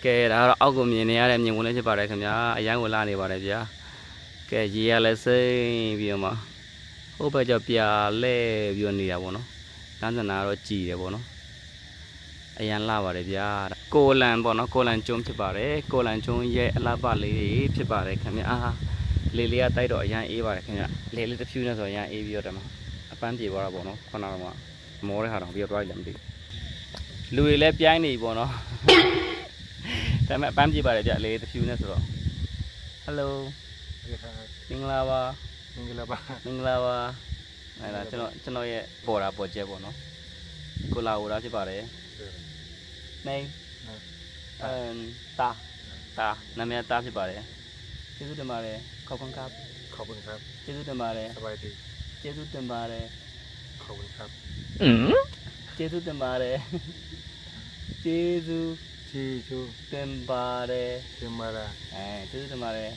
ကဲဒါတော့အောက်ကိုမြင်နေရတဲ့မြင်ဝင်လေးဖြစ်ပါတယ်ခင်ဗျာအရန်ကိုလာနေပါတယ်ဗျာကဲရေရလည်းစိမ့်ပြီးတော့မှဟိုဘက်ကျပြလဲပြီးတော့နေတာပေါ့နော်လမ်းစနာတော့ကြည်တယ်ပေါ့နော်အရန်လာပါတယ်ဗျာကိုလန်ပေါ့နော်ကိုလန်ကျွန်းဖြစ်ပါတယ်ကိုလန်ကျွန်းရဲ့အလားပလေးဖြစ်ပါတယ်ခင်ဗျာလေလေးကတိုက်တော့အရန်အေးပါတယ်ခင်ဗျာလေလေးတစ်ဖြူနဲ့ဆိုအရန်အေးပြီးတော့တယ်မှာအပန်းပြေသွားတာပေါ့နော်ခုနကတော့မောတဲ့ဟာတော့ပြီးတော့တွားလိုက်လည်းမသိလူတွေလည်းပြိုင်းနေပြီပေါ့နော်ဒါပေမဲ့အပန်းပြေပါတယ်ဗျလေတစ်ဖြူနဲ့ဆိုတော့ဟယ်လိုမင်္ဂလာပါမင်္ဂလာပါဟဲ့လားကျွန်တော်ရဲ့ပေါ်တာပေါ်ကျဲပေါ့နော်ကိုလာဟိုတာဖြစ်ပါတယ်နေတာနာမည်တာဖြစ်ပါတယ်ကျေးဇူးတင်ပါတယ်ခေါက်ခွန်ครับကျေးဇူးတင်ပါတယ်စပါတီကျေးဇူးတင်ပါတယ်ခေါက်ခွန်ครับကျေးဇူးတင်ပါတယ်ကျေးဇူးတင်ပါတယ်ကျေးဇူးတင်ပါတယ်